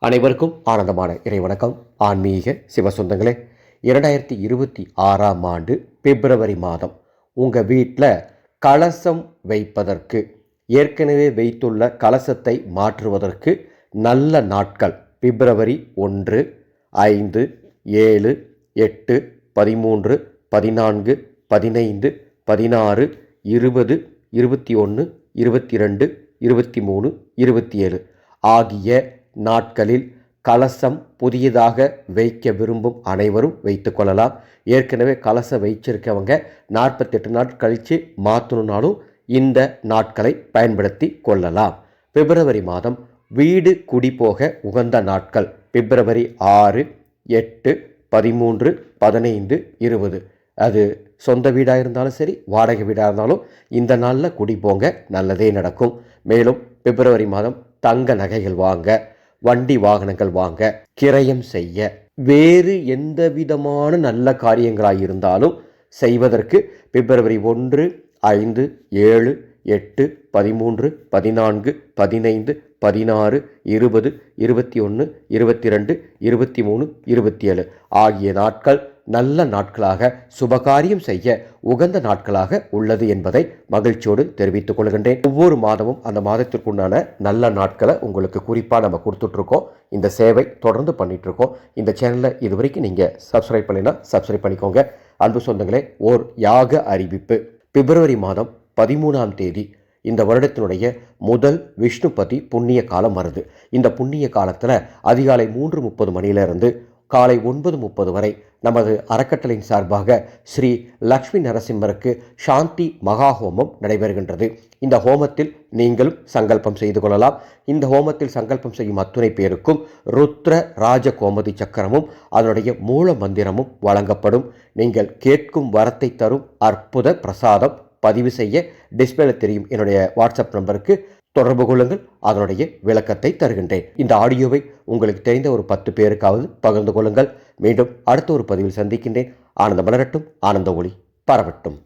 அனைவருக்கும் ஆனந்தமான இறைவணக்கம். ஆன்மீக சிவசொந்தங்களே, 2026ஆம் ஆண்டு பிப்ரவரி மாதம் உங்கள் வீட்டில் கலசம் வைப்பதற்கு, ஏற்கனவே வைத்துள்ள கலசத்தை மாற்றுவதற்கு நல்ல நாட்கள் பிப்ரவரி 1, 5, 7, 8, 13, 14, 15, 16, 20, 21, 22, 23, 27 ஆகிய நாட்களில் கலசம் புதியதாக வைக்க விரும்பும் அனைவரும் வைத்து கொள்ளலாம். ஏற்கனவே கலசம் வைச்சிருக்கவங்க 48 நாள் கழித்து மாற்றணுன்னாலும் இந்த நாட்களை பயன்படுத்தி கொள்ளலாம். பிப்ரவரி மாதம் வீடு குடி போக உகந்த நாட்கள் பிப்ரவரி 6, 8, 13, 15, 20. அது சொந்த வீடாக இருந்தாலும் சரி, வாடகை வீடாக இருந்தாலும் இந்த நாளில் குடி போங்க, நல்லதே நடக்கும். மேலும் பிப்ரவரி மாதம் தங்க நகைகள் வாங்க, வண்டி வாகனங்கள் வாங்க, கிரயம் செய்ய, வேறு எந்த விதமான நல்ல காரியங்களாக இருந்தாலும் செய்வதற்கு பிப்ரவரி 1, 5, 7, 8, 13, 14, 15, 16, 20, 21, 22, 23, 27 ஆகிய நாட்கள் நல்ல நாட்களாக, சுபகாரியம் செய்ய உகந்த நாட்களாக உள்ளது என்பதை மகிழ்ச்சியோடு தெரிவித்துக் கொள்கின்றேன். ஒவ்வொரு மாதமும் அந்த மாதத்திற்குண்டான நல்ல நாட்களை உங்களுக்கு குறிப்பாக நம்ம கொடுத்துட்ருக்கோம். இந்த சேவை தொடர்ந்து பண்ணிகிட்ருக்கோம். இந்த சேனலில் இது வரைக்கும் நீங்கள் சப்ஸ்கிரைப் பண்ணினா சப்ஸ்கிரைப் பண்ணிக்கோங்க. அன்பு சொந்தங்களே, ஓர் யாக அறிவிப்பு. பிப்ரவரி மாதம் 13ஆம் தேதி இந்த வருடத்தினுடைய முதல் விஷ்ணுபதி புண்ணிய காலம் வருது. இந்த புண்ணிய காலத்தில் அதிகாலை 3:30 மணியிலிருந்து காலை 9:30 வரை நமது அறக்கட்டளையின் சார்பாக ஸ்ரீ லக்ஷ்மி நரசிம்மருக்கு சாந்தி மகா ஹோமம் நடைபெறுகின்றது. இந்த ஹோமத்தில் நீங்களும் சங்கல்பம் செய்து கொள்ளலாம். இந்த ஹோமத்தில் சங்கல்பம் செய்யும் அத்துணை பேருக்கும் ருத்ர ராஜ கோமதி சக்கரமும் அதனுடைய மூல மந்திரமும் வழங்கப்படும். நீங்கள் கேட்கும் வரத்தை தரும் அற்புத பிரசாதம் பதிவு செய்ய டிஸ்பிளேல தெரியும் என்னுடைய வாட்ஸ்அப் நம்பருக்கு தொடர்பு கொள்ளுங்கள். அதனுடைய விளக்கத்தை தருகின்றேன். இந்த ஆடியோவை உங்களுக்கு தெரிந்த ஒரு 10 பேருக்காவது பகிர்ந்து கொள்ளுங்கள். மீண்டும் அடுத்த ஒரு பதிவில் சந்திக்கின்றேன். ஆனந்த மலரட்டும், ஆனந்த ஒளி பரவட்டும்.